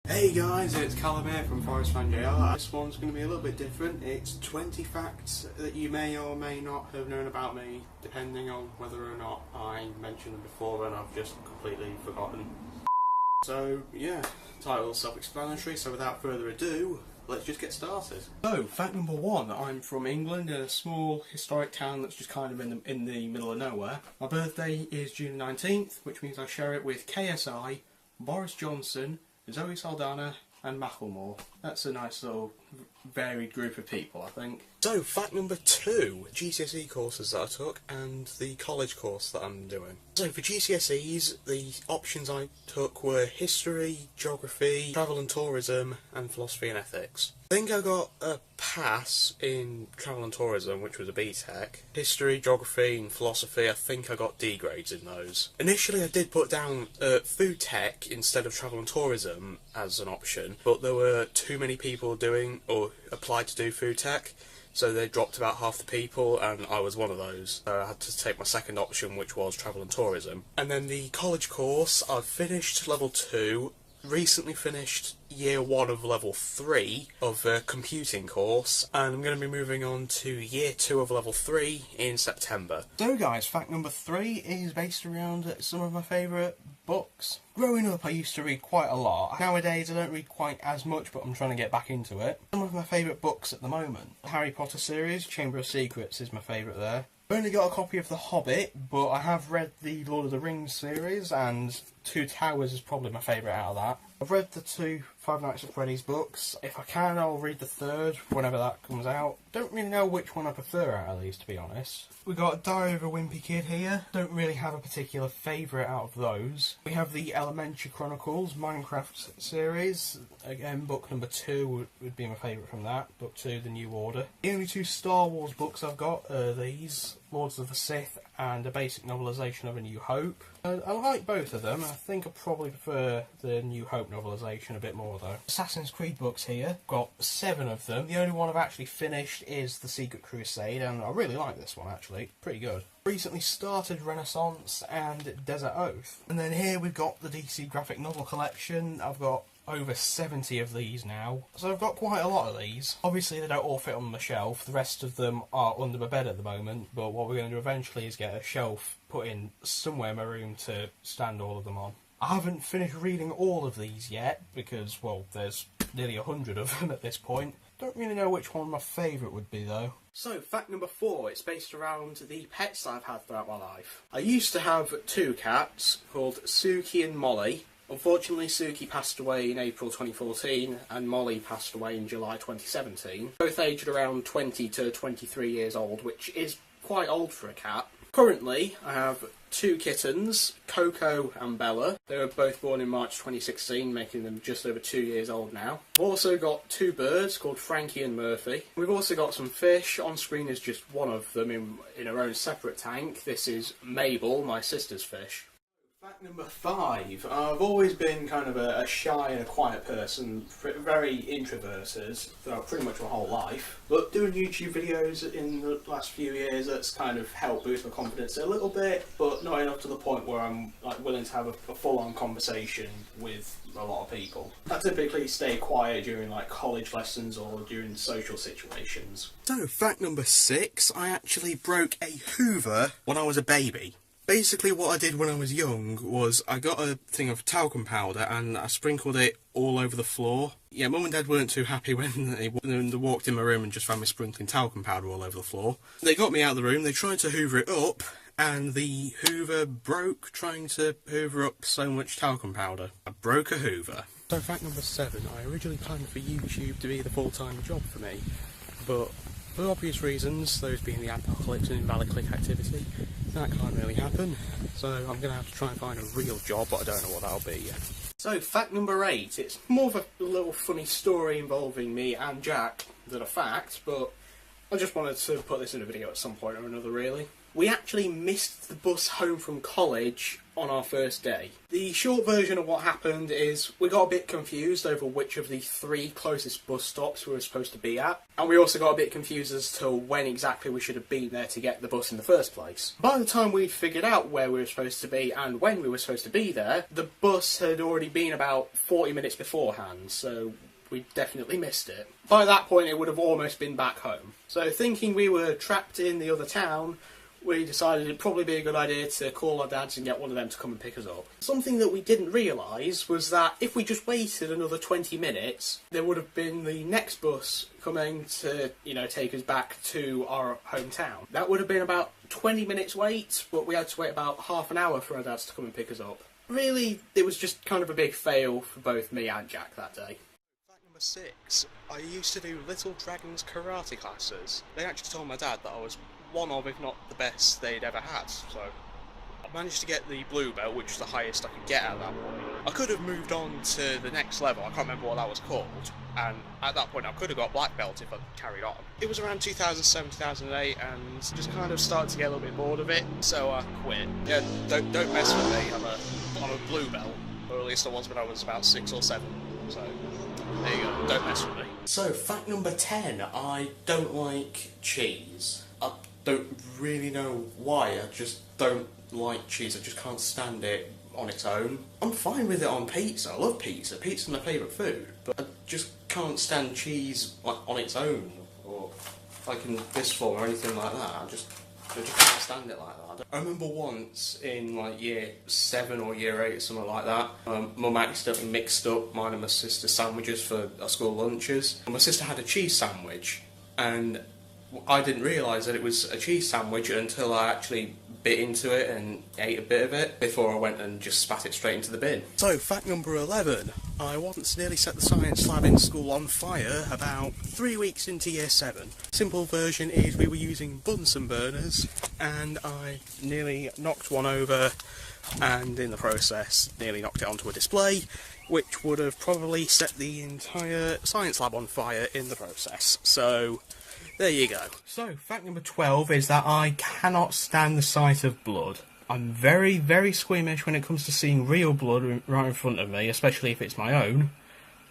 Hey guys, it's Callum here from forestfanjr. This one's going to be a little bit different. It's 20 facts that you may or may not have known about me, depending on whether or not I mentioned them before and I've just completely forgotten. So yeah, title's self-explanatory, so without further ado, let's just get started. So, fact number one, I'm from England in a small historic town that's just kind of in the middle of nowhere. My birthday is June 19th, which means I share it with KSI, Boris Johnson, Zoe Saldana and Macklemore. That's a nice little varied group of people, I think. So, fact number two, GCSE courses that I took and the college course that I'm doing. So for GCSEs, the options I took were history, geography, travel and tourism and philosophy and ethics. I think I got a pass in travel and tourism, which was a BTEC. History, geography and philosophy, I think I got D grades in those. Initially I did put down food tech instead of travel and tourism as an option, but there were too many people doing or applied to do food tech, so they dropped about half the people and I was one of those. So I had to take my second option, which was travel and tourism. And then the college course, I've finished level 2, recently finished year 1 of level 3 of a computing course, and I'm going to be moving on to year 2 of level 3 in September. So guys, fact number 3 is based around some of my favourite books. Growing up I used to read quite a lot. Nowadays I don't read quite as much, but I'm trying to get back into it. Some of my favourite books at the moment. The Harry Potter series, Chamber of Secrets is my favourite there. I've only got a copy of The Hobbit, but I have read the Lord of the Rings series, and Two Towers is probably my favourite out of that. I've read the 2 Five Nights at Freddy's books. If I can, I'll read the 3rd whenever that comes out. Don't really know which one I prefer out of these, to be honest. We got Diary of a Wimpy Kid here. Don't really have a particular favourite out of those. We have the Elementary Chronicles Minecraft series. Again, book number 2 would be my favourite from that. Book 2, The New Order. The only 2 Star Wars books I've got are these, Lords of the Sith and a basic novelisation of A New Hope. I like both of them. I think I probably prefer the New Hope novelisation a bit more though. Assassin's Creed books here. Got 7 of them. The only one I've actually finished is The Secret Crusade, and I really like this one actually. Pretty good. Recently started Renaissance and Desert Oath. And then here we've got the DC graphic novel collection. I've got over 70 of these now, so I've got quite a lot of these. Obviously they don't all fit on my shelf, the rest of them are under my bed at the moment, but what we're going to do eventually is get a shelf put in somewhere in my room to stand all of them on. I haven't finished reading all of these yet, because, well, there's nearly 100 of them at this point. Don't really know which one my favourite would be though. So, fact number 4, it's based around the pets I've had throughout my life. I used to have 2 cats called Suki and Molly. Unfortunately, Suki passed away in April 2014 and Molly passed away in July 2017. Both aged around 20 to 23 years old, which is quite old for a cat. Currently, I have 2 kittens, Coco and Bella. They were both born in March 2016, making them just over 2 years old now. I've also got 2 birds called Frankie and Murphy. We've also got some fish. On screen is just one of them in her own separate tank. This is Mabel, my sister's fish. Fact number 5. I've always been kind of a shy and a quiet person, very introverted throughout pretty much my whole life. But doing YouTube videos in the last few years, that's kind of helped boost my confidence a little bit, but not enough to the point where I'm like willing to have a full-on conversation with a lot of people. I typically stay quiet during like college lessons or during social situations. So, fact number 6. I actually broke a Hoover when I was a baby. Basically what I did when I was young was I got a thing of talcum powder and I sprinkled it all over the floor. Yeah, Mum and Dad weren't too happy when they walked in my room and just found me sprinkling talcum powder all over the floor. They got me out of the room, they tried to hoover it up, and the Hoover broke trying to hoover up so much talcum powder. I broke a Hoover. So fact number 7, I originally planned for YouTube to be the full-time job for me, but for obvious reasons, those being the apocalypse and invalid click activity, that can't really happen, so I'm going to have to try and find a real job, but I don't know what that'll be yet. So, fact number 8, it's more of a little funny story involving me and Jack than a fact, but I just wanted to put this in a video at some point or another, really. We actually missed the bus home from college on our first day. The short version of what happened is we got a bit confused over which of the 3 closest bus stops we were supposed to be at, and we also got a bit confused as to when exactly we should have been there to get the bus in the first place. By the time we'd figured out where we were supposed to be and when we were supposed to be there, the bus had already been about 40 minutes beforehand, so we definitely missed it. By that point it would have almost been back home. So thinking we were trapped in the other town, we decided it'd probably be a good idea to call our dads and get one of them to come and pick us up. Something that we didn't realise was that if we just waited another 20 minutes, there would have been the next bus coming to, take us back to our hometown. That would have been about 20 minutes wait, but we had to wait about half an hour for our dads to come and pick us up. Really, it was just kind of a big fail for both me and Jack that day. Fact number 6, I used to do Little Dragons karate classes. They actually told my dad that I was one of, if not the best they'd ever had, so I managed to get the blue belt, which was the highest I could get at that point. I could have moved on to the next level, I can't remember what that was called, and at that point I could have got black belt if I'd carried on. It was around 2007, 2008, and just kind of started to get a little bit bored of it, so I quit. Yeah, don't mess with me, I'm a blue belt, or at least I was when I was about 6 or 7, so there you go, don't mess with me. So, fact number 10, I don't like cheese. I don't really know why, I just don't like cheese, I just can't stand it on its own. I'm fine with it on pizza, I love pizza, pizza's my favourite food, but I just can't stand cheese on its own, or like in this form or anything like that, I just can't stand it like that. I remember once in like year 7 or year 8 or something like that, Mum accidentally mixed up mine and my sister's sandwiches for our school lunches. My sister had a cheese sandwich, and I didn't realise that it was a cheese sandwich until I actually bit into it and ate a bit of it before I went and just spat it straight into the bin. So, fact number 11. I once nearly set the science lab in school on fire about 3 weeks into year 7. Simple version is we were using Bunsen burners and I nearly knocked one over and in the process nearly knocked it onto a display, which would have probably set the entire science lab on fire in the process. So, there you go. So, fact number 12 is that I cannot stand the sight of blood. I'm very, very squeamish when it comes to seeing real blood right in front of me, especially if it's my own,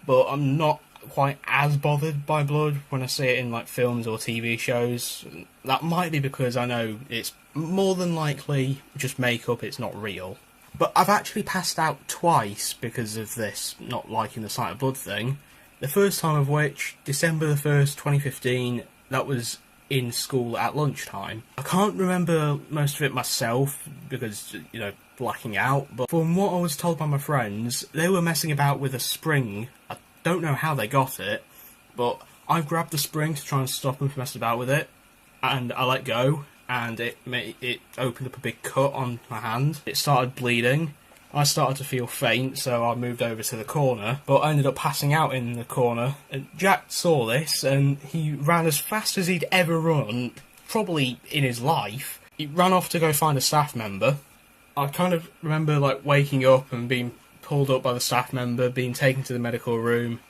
but I'm not quite as bothered by blood when I see it in like films or TV shows. That might be because I know it's more than likely just makeup, it's not real. But I've actually passed out twice because of this not liking the sight of blood thing. The first time of which, December the 1st, 2015, that was in school at lunchtime. I can't remember most of it myself because, blacking out, but from what I was told by my friends, they were messing about with a spring. I don't know how they got it, but I grabbed the spring to try and stop them from messing about with it, and I let go, and it opened up a big cut on my hand. It started bleeding. I started to feel faint, so I moved over to the corner, but I ended up passing out in the corner, and Jack saw this, and he ran as fast as he'd ever run, probably in his life. He ran off to go find a staff member. I kind of remember, waking up and being pulled up by the staff member, being taken to the medical room,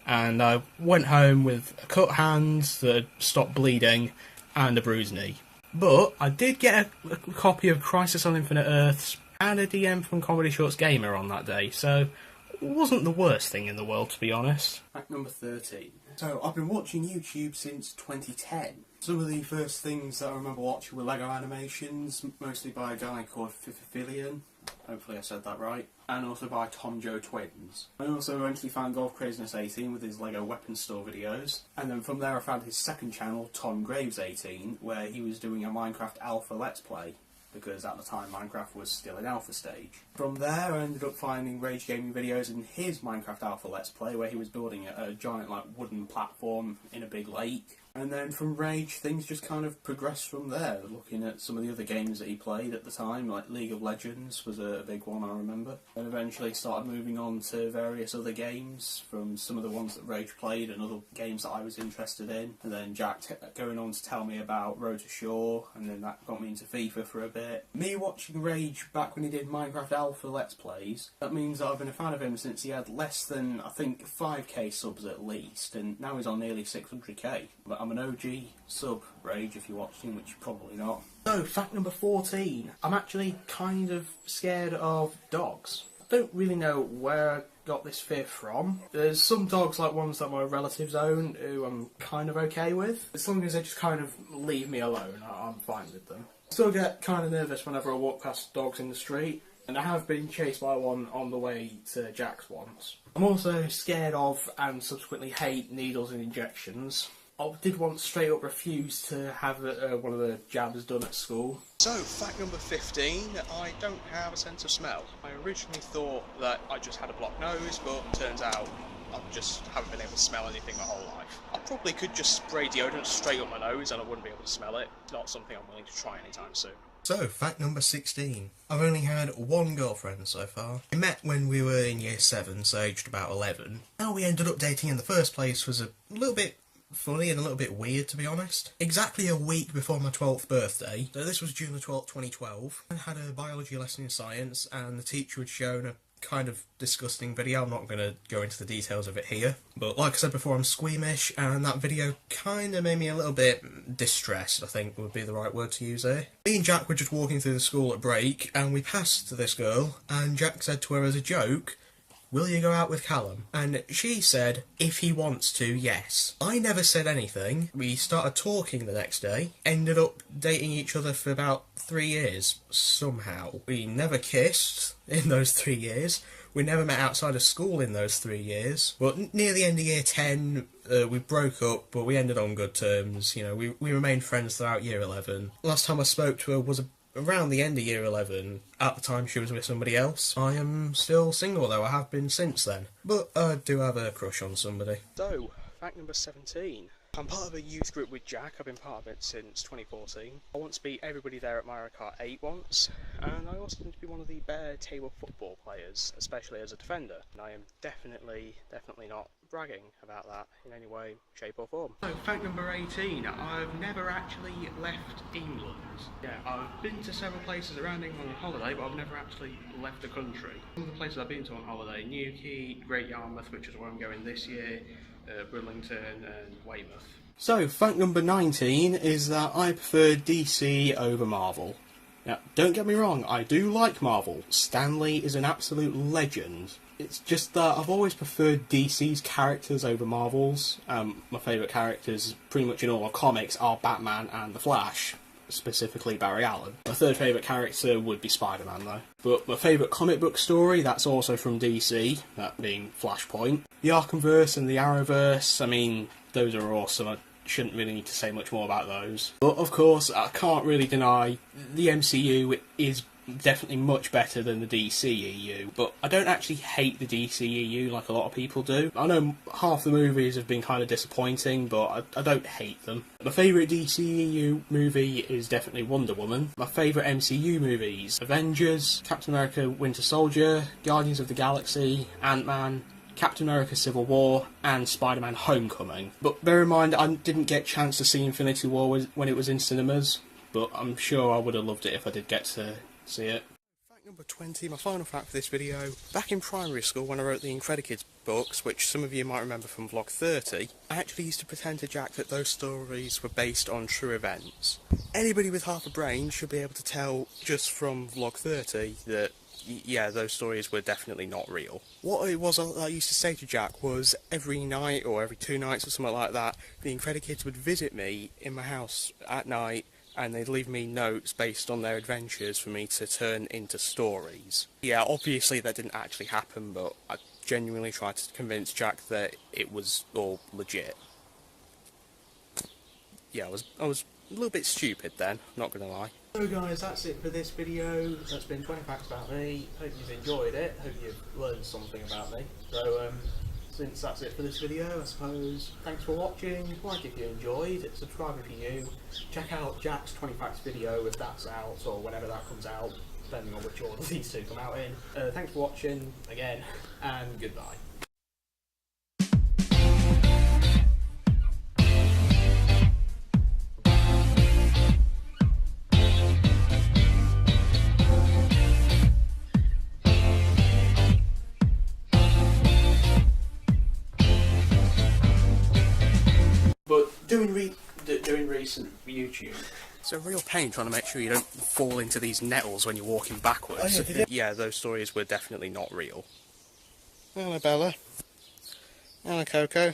and I went home with a cut hand that had stopped bleeding, and a bruised knee. But I did get a copy of Crisis on Infinite Earths and a DM from Comedy Shorts Gamer on that day, so it wasn't the worst thing in the world, to be honest. Fact number 13. So, I've been watching YouTube since 2010. Some of the first things that I remember watching were LEGO animations, mostly by a guy called Fifilian, hopefully I said that right, and also by Tom Joe Twins. I also eventually found Golf Craziness 18 with his LEGO weapons store videos, and then from there I found his second channel, Tom Graves 18, where he was doing a Minecraft Alpha Let's Play, because at the time Minecraft was still in alpha stage. From there I ended up finding Rage Gaming videos in his Minecraft Alpha Let's Play, where he was building a giant wooden platform in a big lake. And then from Rage, things just kind of progressed from there, looking at some of the other games that he played at the time, like League of Legends was a big one I remember. And eventually started moving on to various other games, from some of the ones that Rage played and other games that I was interested in. And then Jack going on to tell me about Road to Shore, and then that got me into FIFA for a bit. Me watching Rage back when he did Minecraft Alpha Let's Plays, that means that I've been a fan of him since he had less than, I think, 5k subs at least, and now he's on nearly 600k. But I'm an OG sub Rage if you're watching, which you're probably not. So, fact number 14. I'm actually kind of scared of dogs. I don't really know where I got this fear from. There's some dogs, like ones that my relatives own, who I'm kind of okay with. As long as they just kind of leave me alone, I'm fine with them. I still get kind of nervous whenever I walk past dogs in the street, and I have been chased by one on the way to Jack's once. I'm also scared of, and subsequently hate, needles and injections. I did once straight up refuse to have one of the jabs done at school. So, fact number 15, I don't have a sense of smell. I originally thought that I just had a blocked nose, but turns out I just haven't been able to smell anything my whole life. I probably could just spray deodorant straight up my nose and I wouldn't be able to smell it. Not something I'm willing to try anytime soon. So, fact number 16. I've only had one girlfriend so far. We met when we were in year 7, so aged about 11. How we ended up dating in the first place was a little bit funny and a little bit weird, to be honest. Exactly a week before my 12th birthday, so this was June the 12th, 2012, I had a biology lesson in science, and the teacher had shown a kind of disgusting video. I'm not going to go into the details of it here, but like I said before, I'm squeamish, and that video kind of made me a little bit distressed, I think would be the right word to use here. Me and Jack were just walking through the school at break, and we passed this girl, and Jack said to her as a joke, "Will you go out with Callum?" And she said, if he wants to, yes. I never said anything. We started talking the next day, ended up dating each other for about 3 years, somehow. We never kissed in those 3 years. We never met outside of school in those 3 years. But near the end of year 10, we broke up, but we ended on good terms. You know, we remained friends throughout year 11. Last time I spoke to her was around the end of year 11. At the time she was with somebody else. I am still single though, I have been since then. But I do have a crush on somebody. So, fact number 17. I'm part of a youth group with Jack. I've been part of it since 2014. I once beat everybody there at Mario Kart 8 once, and I also tend to be one of the better table football players, especially as a defender. And I am definitely not bragging about that in any way, shape or form. So, fact number 18. I've never actually left England. Yeah, I've been to several places around England on holiday, but I've never actually left the country. Some of the places I've been to on holiday: Newquay, Great Yarmouth, which is where I'm going this year, Bridlington and Weymouth. So, fact number 19 is that I prefer DC over Marvel. Now, don't get me wrong, I do like Marvel. Stan Lee is an absolute legend. It's just that I've always preferred DC's characters over Marvel's. My favourite characters, pretty much in all our comics, are Batman and The Flash, specifically Barry Allen. My third favourite character would be Spider-Man though. But my favourite comic book story, that's also from DC, that being Flashpoint. The Arkhamverse and the Arrowverse, I mean, those are awesome. I shouldn't really need to say much more about those. But of course, I can't really deny the MCU is definitely much better than the DCEU, but I don't actually hate the DCEU like a lot of people do. I know half the movies have been kind of disappointing, but I don't hate them. My favourite DCEU movie is definitely Wonder Woman. My favourite MCU movies: Avengers, Captain America Winter Soldier, Guardians of the Galaxy, Ant-Man, Captain America Civil War, and Spider-Man Homecoming. But bear in mind, I didn't get a chance to see Infinity War when it was in cinemas, but I'm sure I would have loved it if I did get to see it. Fact number 20, my final fact for this video. Back in primary school, when I wrote the Incredikids books, which some of you might remember from vlog 30, I actually used to pretend to Jack that those stories were based on true events. Anybody with half a brain should be able to tell just from vlog 30 that yeah, those stories were definitely not real. What it was I used to say to Jack was every night or every 2 nights or something like that, the Incredikids would visit me in my house at night, and they'd leave me notes based on their adventures for me to turn into stories. Yeah, obviously that didn't actually happen, but I genuinely tried to convince Jack that it was all legit. Yeah, I was a little bit stupid then, not gonna lie. So guys, that's it for this video. That's been 20 facts about me. Hope you've enjoyed it. Hope you've learned something about me. So, since that's it for this video, I suppose, thanks for watching. Like if you enjoyed, subscribe if you're new. Check out Jack's 20 facts video if that's out, or whenever that comes out, depending on which order these two come out in. Thanks for watching, again, and goodbye. But doing YouTube. It's a real pain trying to make sure you don't fall into these nettles when you're walking backwards. Oh, yeah, those stories were definitely not real. Hello, Bella. Hello, Coco.